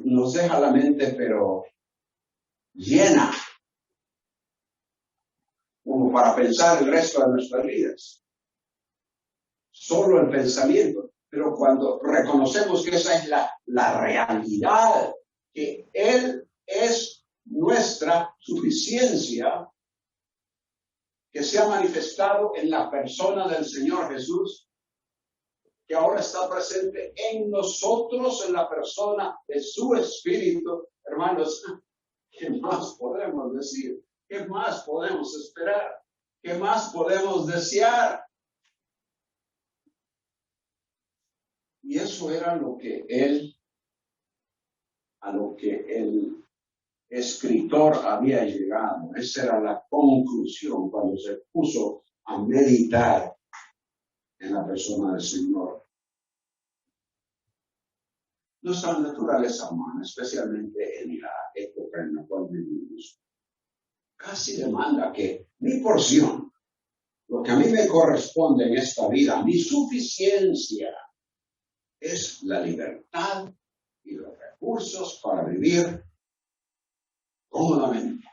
nos deja la mente, pero llena, como para pensar el resto de nuestras vidas. Solo el pensamiento. Pero cuando reconocemos que esa es la realidad, que Él es nuestra suficiencia, que se ha manifestado en la persona del Señor Jesús, que ahora está presente en nosotros, en la persona de su Espíritu. Hermanos, ¿qué más podemos decir? ¿Qué más podemos esperar? ¿Qué más podemos desear? Y eso era a lo que el escritor había llegado. Esa era la conclusión cuando se puso a meditar en la persona del Señor. Nuestra naturaleza humana, especialmente en la época en la cual vivimos, casi demanda que mi porción, lo que a mí me corresponde en esta vida, mi suficiencia, es la libertad y los recursos para vivir cómodamente,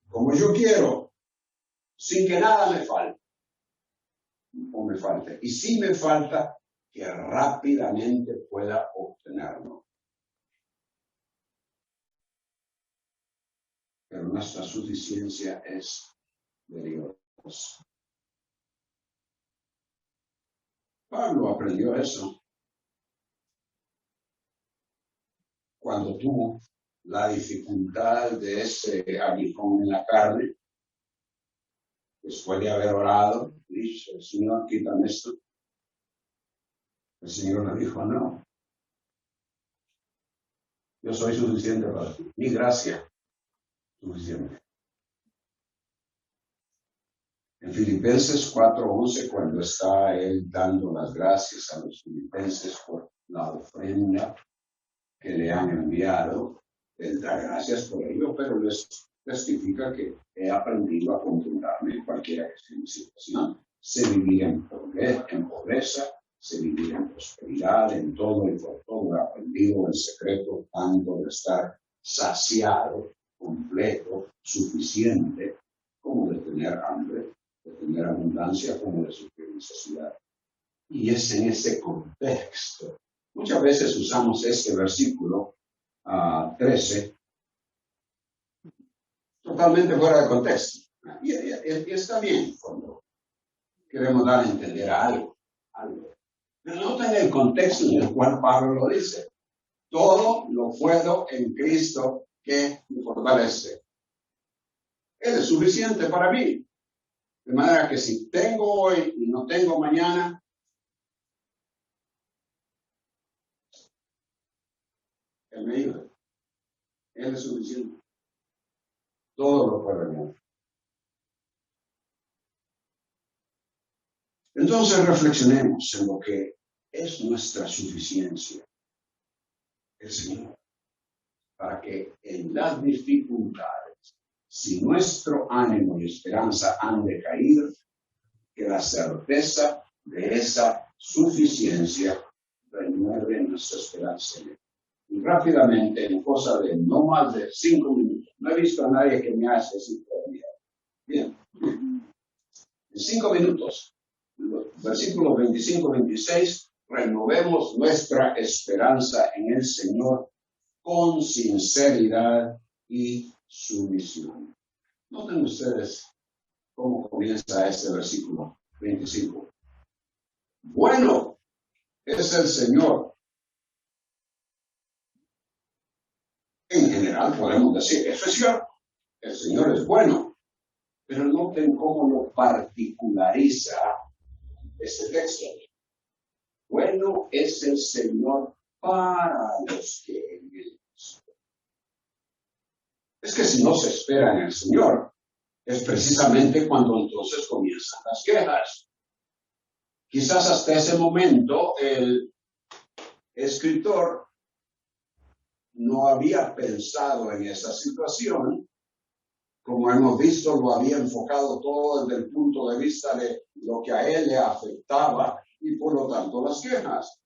como yo quiero, sin que nada me falte o me falte. Y si me falta, que rápidamente pueda obtenerlo. Pero nuestra suficiencia es de Dios. Pablo aprendió eso cuando tuvo la dificultad de ese aguijón en la carne, después de haber orado, dice, Señor, quítame esto. El Señor le dijo, no, yo soy suficiente para ti, mi gracia suficiente. En Filipenses 4:11, cuando está él dando las gracias a los filipenses por la ofrenda que le han enviado, él da gracias por ello, pero les testifica que he aprendido a contentarme en cualquiera que sea mi situación. Sé vivir en pobreza, sé vivir en prosperidad, en todo y por todo he aprendido el secreto tanto de estar saciado, completo, suficiente, como de tener hambre, de tener abundancia, como de sufrir necesidad. Y es en ese contexto. Muchas veces usamos este versículo 13 totalmente fuera de contexto. Y está bien cuando queremos dar a entender algo. Pero noten el contexto en el cual Pablo lo dice. Todo lo puedo en Cristo que me fortalece. Él es suficiente para mí. De manera que si tengo hoy y no tengo mañana, Él me ayuda. Él es suficiente. Todo lo puedo en Él. Entonces reflexionemos en lo que es nuestra suficiencia. el Señor, para que en las dificultades, si nuestro ánimo y esperanza han decaído, que la certeza de esa suficiencia renueve nuestra esperanza en él. Y rápidamente, en cosa de no más de 5 minutos, no he visto a nadie que me hace así todavía. Bien, en 5 minutos, versículos 25-26, renovemos nuestra esperanza en el Señor con sinceridad y sumisión. Noten ustedes cómo comienza este versículo 25. Bueno es el Señor. En general podemos decir, eso es cierto, el Señor es bueno, pero noten cómo lo particulariza este texto. Bueno es el Señor para los que en él esperan. Es que si no se espera en el Señor, es precisamente cuando entonces comienzan las quejas. Quizás hasta ese momento el escritor no había pensado en esa situación. Como hemos visto, lo había enfocado todo desde el punto de vista de lo que a él le afectaba y por lo tanto las quejas.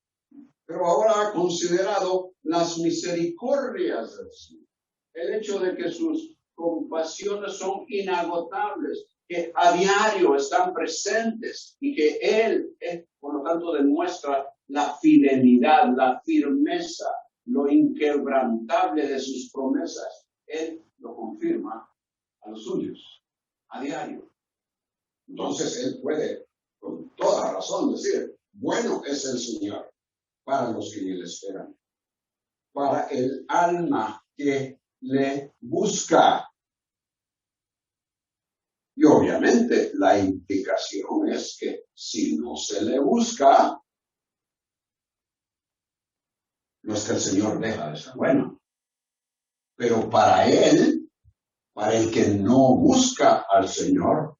Pero ahora ha considerado las misericordias del Señor. El hecho de que sus compasiones son inagotables, que a diario están presentes y que Él, por lo tanto, demuestra la fidelidad, la firmeza, lo inquebrantable de sus promesas. Él lo confirma a los suyos, a diario. Entonces, Él puede, con toda razón, decir, bueno es el Señor para los que en Él esperan, para el alma que le busca. Y obviamente la implicación es que si no se le busca, no es que el Señor deja de ser bueno. Pero para él, para el que no busca al Señor,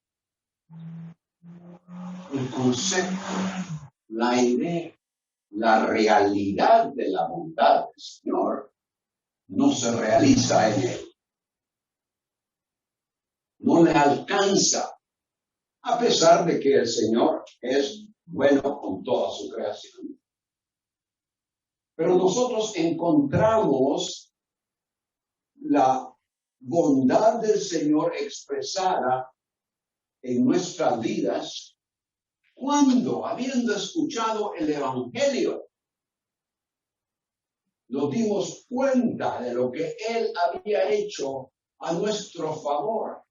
el concepto, la idea, la realidad de la bondad del Señor no se realiza en él. No le alcanza, a pesar de que el Señor es bueno con toda su creación. Pero nosotros encontramos la bondad del Señor expresada en nuestras vidas cuando, habiendo escuchado el Evangelio, nos dimos cuenta de lo que Él había hecho a nuestro favor.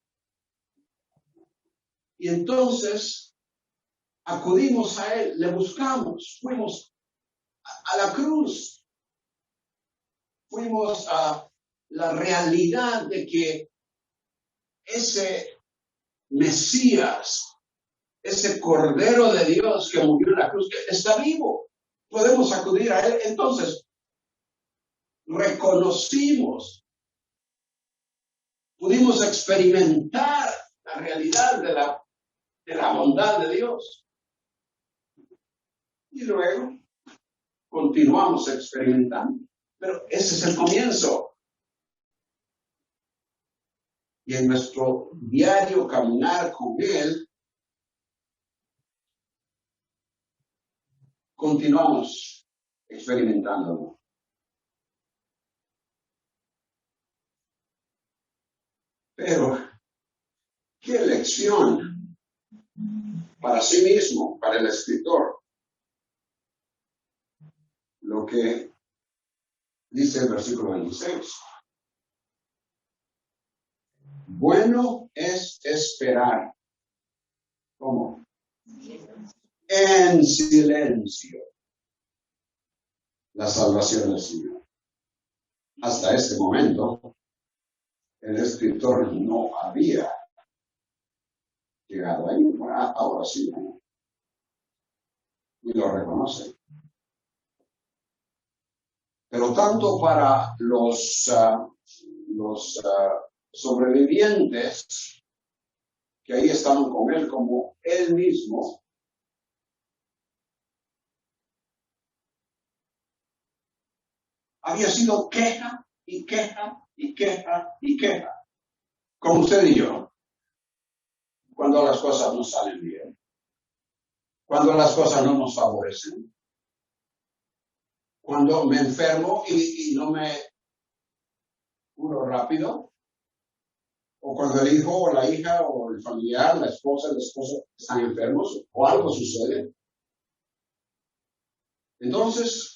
Y entonces acudimos a Él, le buscamos, fuimos a la cruz, fuimos a la realidad de que ese Mesías, ese Cordero de Dios que murió en la cruz, que está vivo, podemos acudir a Él. Entonces, reconocimos, pudimos experimentar la realidad de la bondad de Dios. Y luego continuamos experimentando. Pero ese es el comienzo. Y en nuestro diario caminar con Él, continuamos experimentándolo. Pero, ¿qué lección para sí mismo, para el escritor? Lo que dice el versículo 26. Bueno es esperar. ¿Cómo? En silencio. La salvación del Señor. Hasta este momento, el escritor no había llegado ahí. Ahora sí, ¿no? Y lo reconoce. Pero tanto para los sobrevivientes que ahí estaban con él, como él mismo, había sido queja y queja y queja y queja. Como usted y yo, cuando las cosas no salen bien, cuando las cosas no nos favorecen, cuando me enfermo y no me curo rápido, o cuando el hijo o la hija o el familiar, la esposa, el esposo están enfermos o algo sucede. Entonces,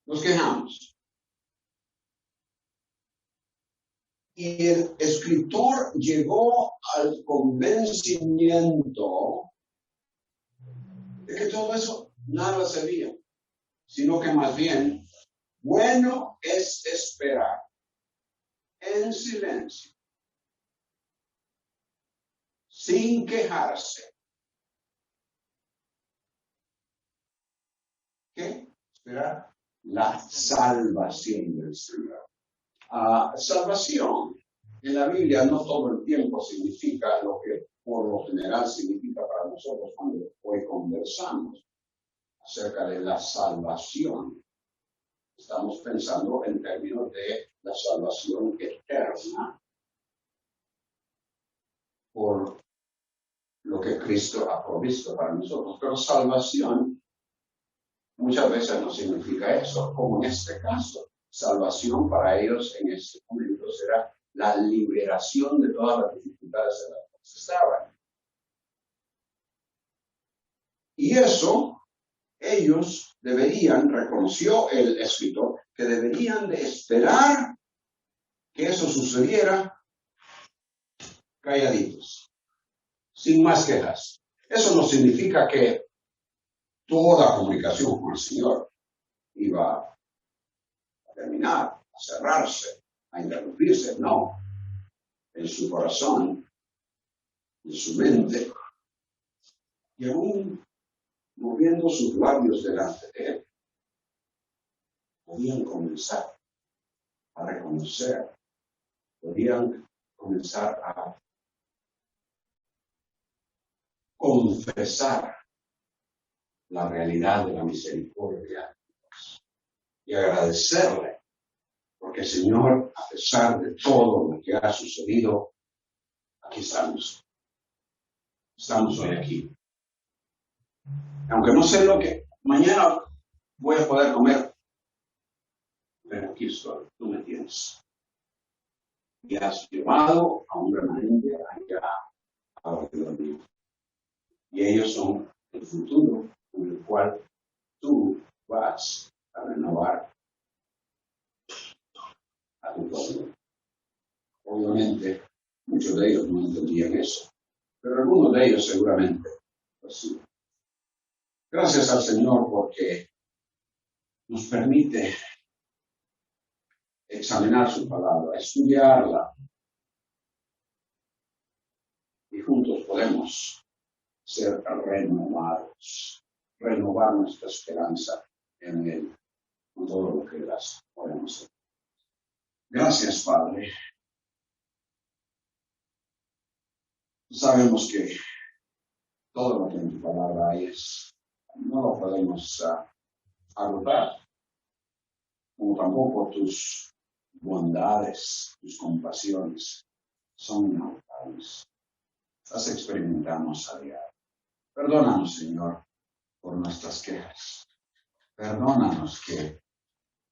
nos quejamos. Y el escritor llegó al convencimiento de que todo eso nada servía, sino que más bien, bueno es esperar en silencio, sin quejarse. ¿Qué? Esperar la salvación del Señor. Salvación en la Biblia no todo el tiempo significa lo que por lo general significa para nosotros cuando hoy conversamos acerca de la salvación. Estamos pensando en términos de la salvación eterna por lo que Cristo ha provisto para nosotros. Pero salvación muchas veces no significa eso, como en este caso. Salvación para ellos en este momento será la liberación de todas las dificultades en las que estaban. Y eso ellos deberían, reconoció el escritor, que deberían de esperar que eso sucediera calladitos, sin más quejas. Eso no significa que toda comunicación con el Señor iba a terminar, a cerrarse, a interrumpirse. No. En su corazón, en su mente, y aún moviendo sus labios delante de él, podían comenzar a reconocer, podían comenzar a confesar la realidad de la misericordia de Dios y agradecerle, porque el Señor, a pesar de todo lo que ha sucedido, aquí estamos. Estamos hoy aquí. Aunque no sé lo que mañana voy a poder comer, pero aquí estoy, tú me tienes. Y has llevado a un remanente allá alrededor mío. Y ellos son el futuro con el cual tú vas a renovar a tu pueblo. Obviamente, muchos de ellos no entendían eso, pero algunos de ellos seguramente, pues sí. Gracias al Señor porque nos permite examinar su palabra, estudiarla, y juntos podemos ser renovados, renovar nuestra esperanza en Él, con todo lo que las podemos hacer. Gracias, Padre. Sabemos que todo lo que en tu palabra hay no lo podemos agotar, como tampoco tus bondades, tus compasiones son inagotables. Las experimentamos a diario. Perdónanos, Señor, por nuestras quejas. Perdónanos que,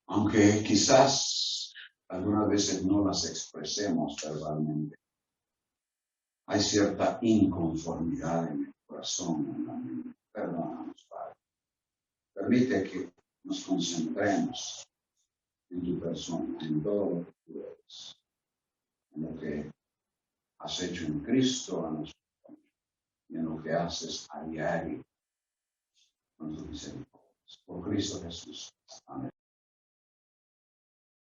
aunque quizás algunas veces no las expresemos verbalmente, hay cierta inconformidad en el corazón, en la mente. Perdónanos, Padre. Permite que nos concentremos en tu persona, en todo lo que tú eres, en lo que has hecho en Cristo a nosotros y en lo que haces a diario con tu misericordia. Por Cristo Jesús. Amén.